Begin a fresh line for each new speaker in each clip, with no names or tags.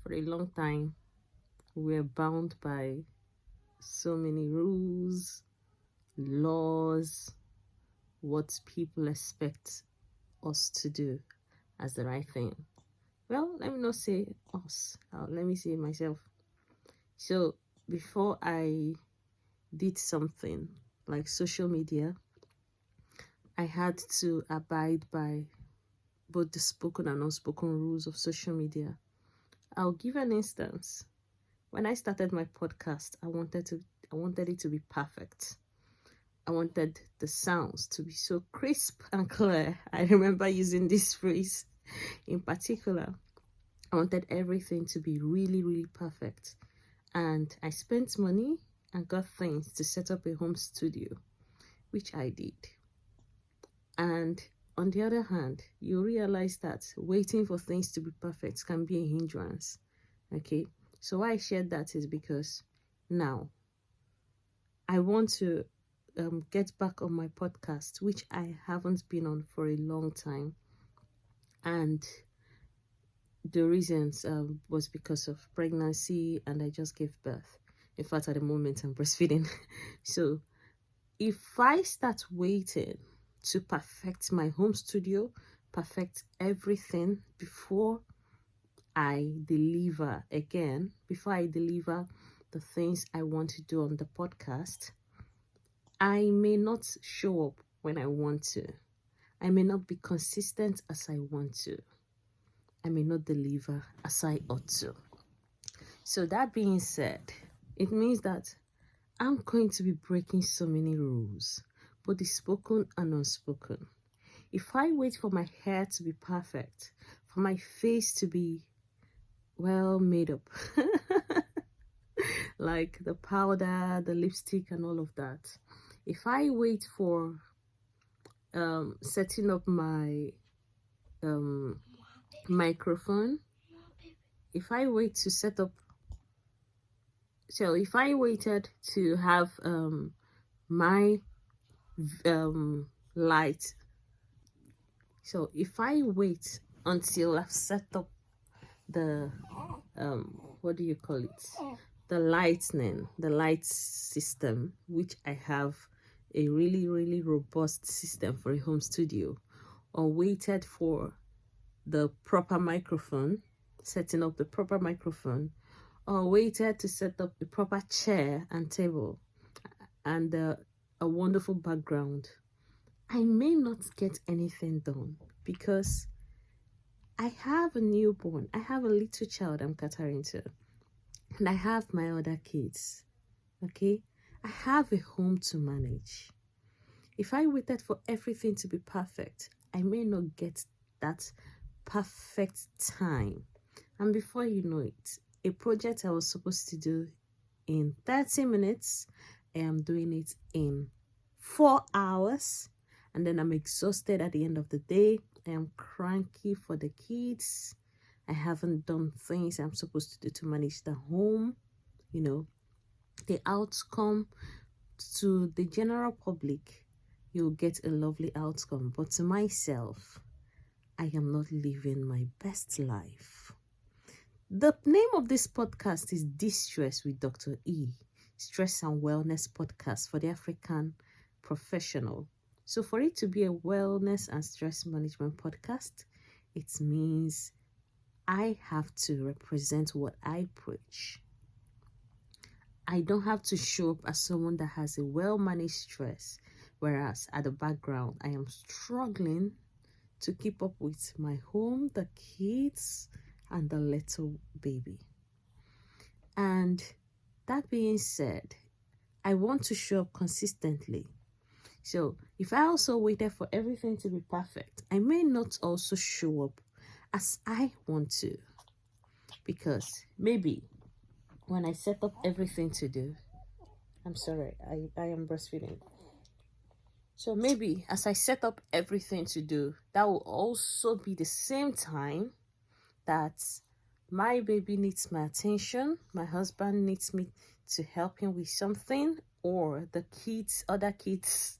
For a long time, we're bound by so many rules, laws, what people expect us to do as the right thing. Well, let me not say us. Let me say myself. So before I did something like social media, I had to abide by both the spoken and unspoken rules of social media. I'll give an instance. When I started my podcast, I wanted it to be perfect. I wanted the sounds to be so crisp and clear. I remember using this phrase in particular. I wanted everything to be really, really perfect. And I spent money and got things to set up a home studio, which I did. And on the other hand, you realize that waiting for things to be perfect can be a hindrance. Okay, so why I shared that is because now I want to get back on my podcast, which I haven't been on for a long time. And the reasons was because of pregnancy, and I just gave birth. In fact, at the moment, I'm breastfeeding. So if I start waiting to perfect my home studio, perfect everything before I deliver again, before I deliver the things I want to do on the podcast, I may not show up when I want to. I may not be consistent as I want to. I may not deliver as I ought to. So that being said, it means that I'm going to be breaking so many rules, both the spoken and unspoken. If I wait for my hair to be perfect, for my face to be well made up, like the powder, the lipstick, and all of that, if I wait for setting up my microphone, if I wait to set up, so if I waited to have my light, so if I wait until I've set up the what do you call it, the light system, which I have a really, really robust system for a home studio, or waited for the proper microphone, setting up the proper microphone, or waited to set up the proper chair and table and a wonderful background, I may not get anything done because I have a newborn, I have a little child I'm catering to, and I have my other kids. Okay, I have a home to manage. If I waited for everything to be perfect, I may not get that perfect time. And before you know it, a project I was supposed to do in 30 minutes, I am doing it in 4 hours. And then I'm exhausted at the end of the day. I am cranky for the kids. I haven't done things I'm supposed to do to manage the home. You know, the outcome to the general public, you'll get a lovely outcome. But to myself, I am not living my best life. The name of this podcast is Distress with Dr. E, Stress and Wellness Podcast for the African professional. So for it to be a wellness and stress management podcast, it means I have to represent what I preach. I don't have to show up as someone that has a well-managed stress, whereas at the background, I am struggling to keep up with my home, the kids, and the little baby. And that being said, I want to show up consistently. So if I also waited for everything to be perfect, I may not also show up as I want to. Because maybe when I set up everything to do, I'm sorry, I am breastfeeding. So maybe as I set up everything to do, that will also be the same time that my baby needs my attention, my husband needs me to help him with something, or the kids, other kids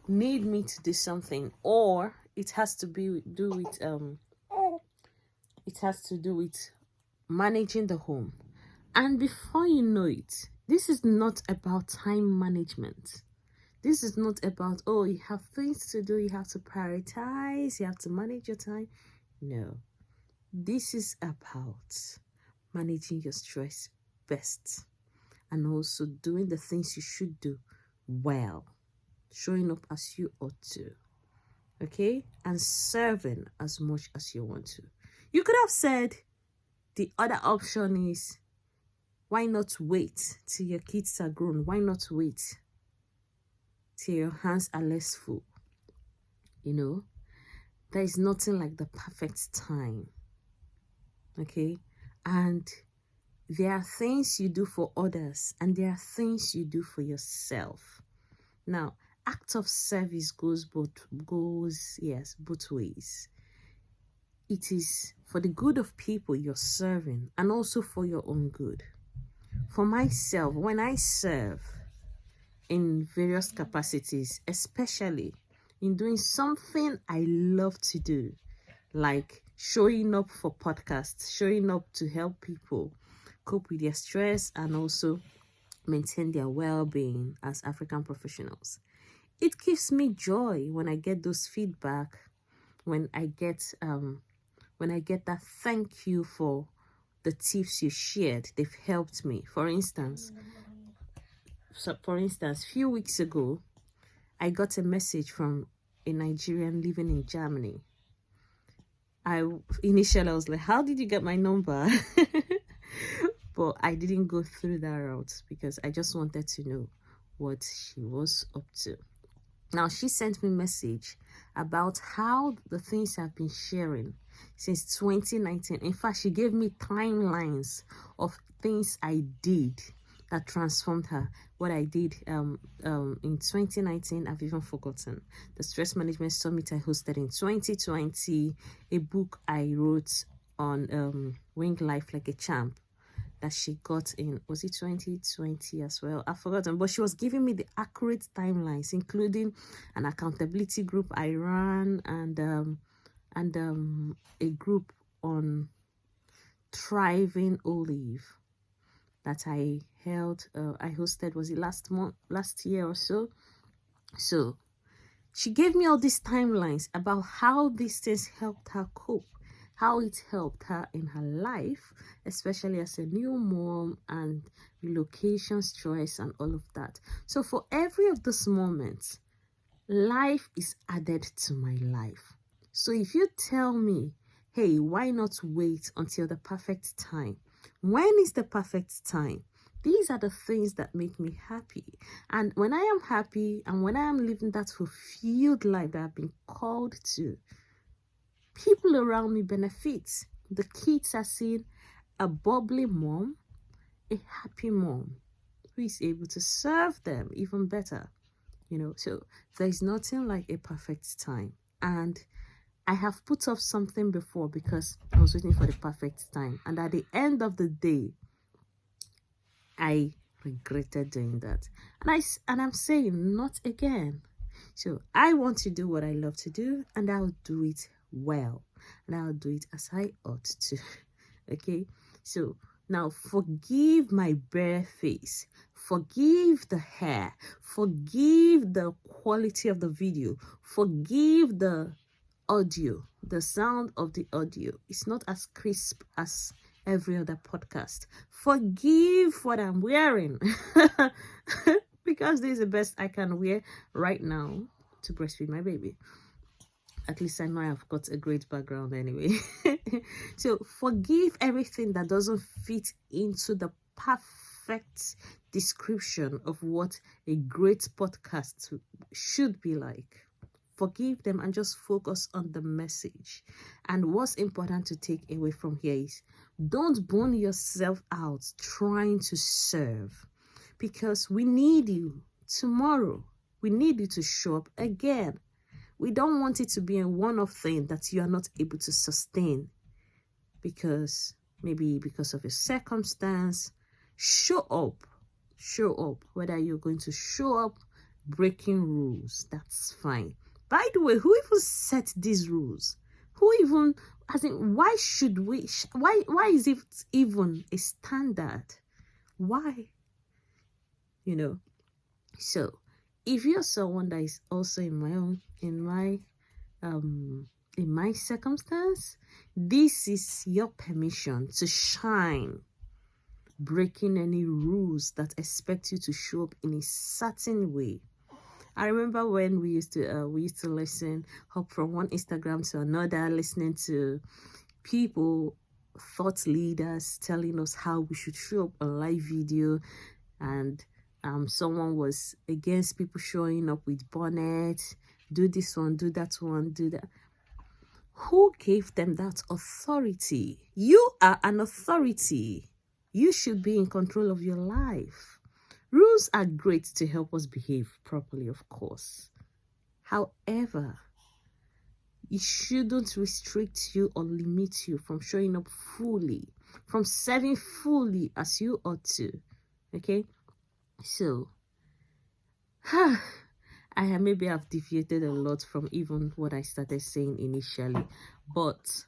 need me to do something, or it has to do with managing the home. And before you know it, this is not about time management. This is not about, oh, you have things to do, you have to prioritize, you have to manage your time. No. This is about managing your stress best and also doing the things you should do well, showing up as you ought to, okay, and serving as much as you want to. You could have said the other option is, why not wait till your kids are grown? Why not wait till your hands are less full? You know, there is nothing like the perfect time, okay? And there are things you do for others and there are things you do for yourself. Now, act of service goes both ways. It is for the good of people you're serving and also for your own good. For myself, when I serve in various capacities, especially in doing something I love to do, like showing up for podcasts, showing up to help people cope with their stress and also maintain their well-being as African professionals. It gives me joy when I get those feedback, when I get that thank you for the tips you shared. They've helped me. For instance, few weeks ago, I got a message from a Nigerian living in Germany. Initially I was like, how did you get my number? But I didn't go through that route because I just wanted to know what she was up to. Now, she sent me a message about how the things I've been sharing since 2019. In fact, she gave me timelines of things I did that transformed her. What I did in 2019, I've even forgotten. The Stress Management Summit I hosted in 2020, a book I wrote on Wing Life Like a Champ that she got in, was it 2020 as well? I've forgotten, but she was giving me the accurate timelines, including an accountability group I ran and a group on thriving olive that I hosted, was it last year or so? So she gave me all these timelines about how these things helped her cope, how it helped her in her life, especially as a new mom and relocation stress and all of that. So for every of those moments, life is added to my life. So if you tell me, hey, why not wait until the perfect time? When is the perfect time? These are the things that make me happy. And when I am happy and when I am living that fulfilled life that I've been called to, people around me benefit. The kids are seeing a bubbly mom, a happy mom who is able to serve them even better. You know, so there's nothing like a perfect time. And I have put off something before because I was waiting for the perfect time. And at the end of the day, I regretted doing that. And I'm saying not again. So I want to do what I love to do, and I'll do it well. And I'll do it as I ought to. Okay? So now forgive my bare face. Forgive the hair. Forgive the quality of the video. Forgive the audio. The sound of the audio is not as crisp as every other podcast. Forgive what I'm wearing. Because this is the best I can wear right now to breastfeed my baby. At least I know I've got a great background anyway. So forgive everything that doesn't fit into the perfect description of what a great podcast should be like. Forgive them and just focus on the message. And what's important to take away from here is, don't burn yourself out trying to serve, because we need you tomorrow. We need you to show up again. We don't want it to be a one-off thing that you are not able to sustain because of your circumstance. Show up. Whether you're going to show up breaking rules, that's fine. By the way, who even set these rules? Who even As in, why should we, why is it even a standard? Why? You know, so if you're someone that is also um in my circumstance, this is your permission to shine, breaking any rules that expect you to show up in a certain way. I remember when we used to listen, hop from one Instagram to another, listening to people, thought leaders telling us how we should show up on live video, and someone was against people showing up with bonnet, do this one, do that one, do that. Who gave them that authority? You are an authority. You should be in control of your life. Rules are great to help us behave properly, of course. However, it shouldn't restrict you or limit you from showing up fully, from serving fully as you ought to. Okay? So, maybe I've deviated a lot from even what I started saying initially. But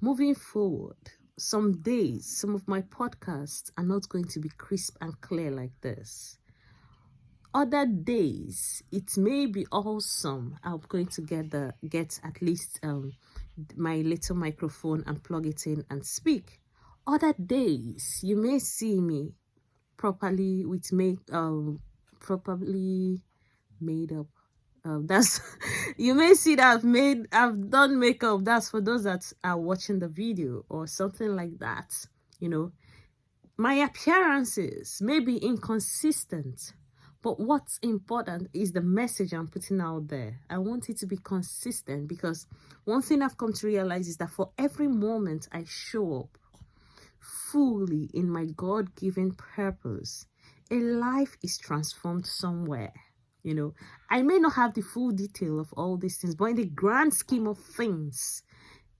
moving forward, some days, some of my podcasts are not going to be crisp and clear like this. Other days, it may be awesome. I'm going to get at least my little microphone and plug it in and speak. Other days, you may see me properly properly made up. That's you may see that I've done makeup. That's for those that are watching the video or something like that. You know, my appearances may be inconsistent, but what's important is the message I'm putting out there. I want it to be consistent, because one thing I've come to realize is that for every moment I show up fully in my God-given purpose, a life is transformed somewhere. You know, I may not have the full detail of all these things, but in the grand scheme of things,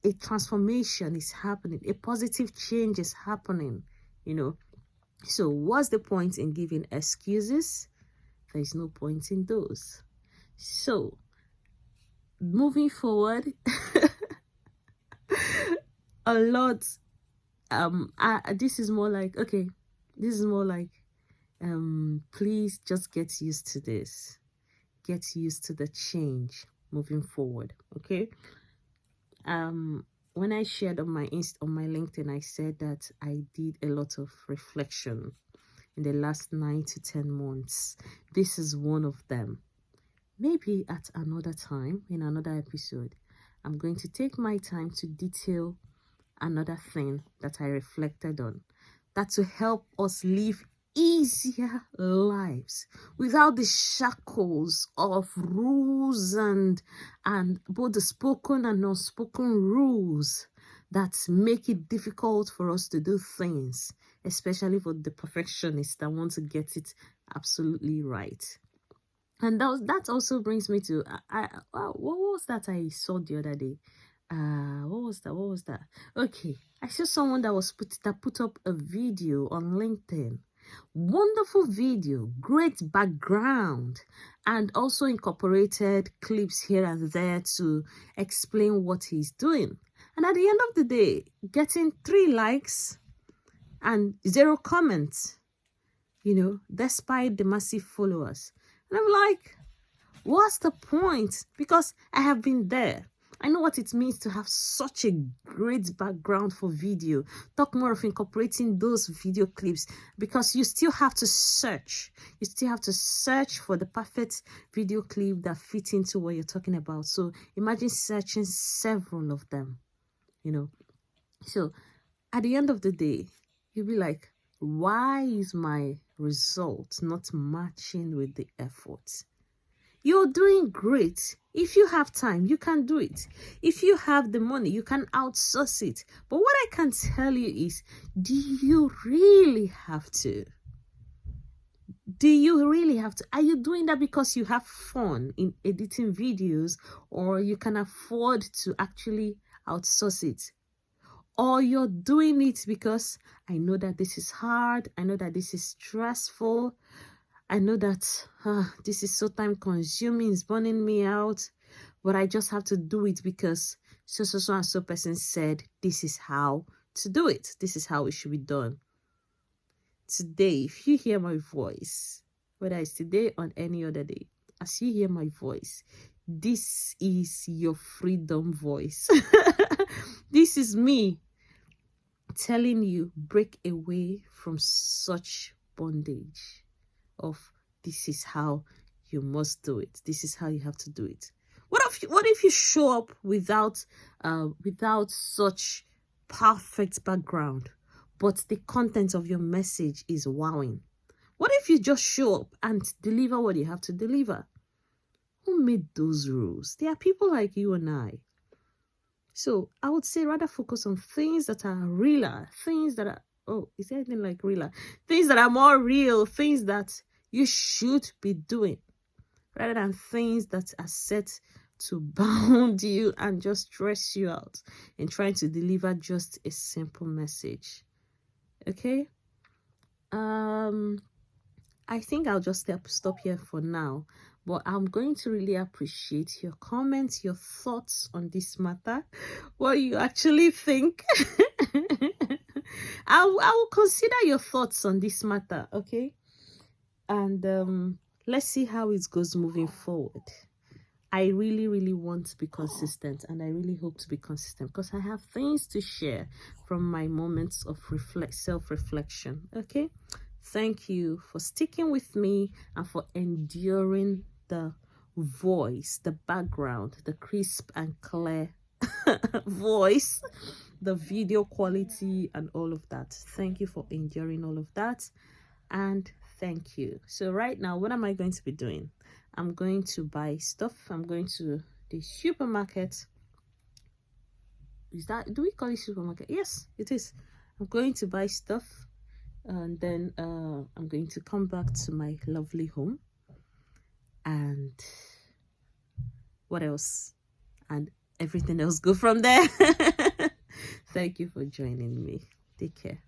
a transformation is happening, a positive change is happening, you know. So what's the point in giving excuses? There is no point in those. So moving forward, a lot, this is more like, please just get used to this. Get used to the change moving forward, okay? When I shared on my LinkedIn, I said that I did a lot of reflection in the last 9 to 10 months. This is one of them. Maybe at another time, in another episode, I'm going to take my time to detail another thing that I reflected on, that to help us live easier lives without the shackles of rules and both the spoken and unspoken rules that make it difficult for us to do things, especially for the perfectionists that want to get it absolutely right. And that also brings me to what was that I saw the other day? What was that? Okay, I saw someone that put up a video on LinkedIn. Wonderful video, great background, and also incorporated clips here and there to explain what he's doing. And at the end of the day, getting 3 likes and 0 comments, you know, despite the massive followers. And I'm like, what's the point? Because I have been there. I know what it means to have such a great background for video. Talk more of incorporating those video clips, because you still have to search. You still have to search for the perfect video clip that fits into what you're talking about. So imagine searching several of them, you know. So at the end of the day, you'll be like, why is my result not matching with the effort? You're doing great. If you have time, you can do it. If you have the money, you can outsource it. But what I can tell you is, do you really have to? Do you really have to? Are you doing that because you have fun in editing videos, or you can afford to actually outsource it? Or you're doing it because I know that this is hard, I know that this is stressful, I know that this is so time consuming, it's burning me out, but I just have to do it because so and so person said this is how to do it. This is how it should be done. Today, if you hear my voice, whether it's today or any other day, as you hear my voice, this is your freedom voice. This is me telling you, break away from such bondage of this is how you must do it. This is how you have to do it. What if you show up without such perfect background, but the content of your message is wowing? What if you just show up and deliver what you have to deliver? Who made those rules? There are people like you and I. So I would say rather focus on things that are realer, things that are, oh, is there anything like realer? Things that are more real, things that you should be doing, rather than things that are set to bound you and just stress you out in trying to deliver just a simple message. Okay? I think I'll just stop here for now, but I'm going to really appreciate your comments, your thoughts on this matter, what you actually think. I will consider your thoughts on this matter, okay? And let's see how it goes moving forward. I really, really want to be consistent, and I really hope to be consistent because I have things to share from my moments of self-reflection, okay? Thank you for sticking with me and for enduring the voice, the background, the crisp and clear voice, the video quality and all of that. Thank you for enduring all of that, and thank you. So right now, what am I going to be doing? I'm going to buy stuff. I'm going to the supermarket. Do we call it supermarket? Yes, it is. I'm going to buy stuff, and then I'm going to come back to my lovely home. And what else? And everything else go from there. Thank you for joining me. Take care.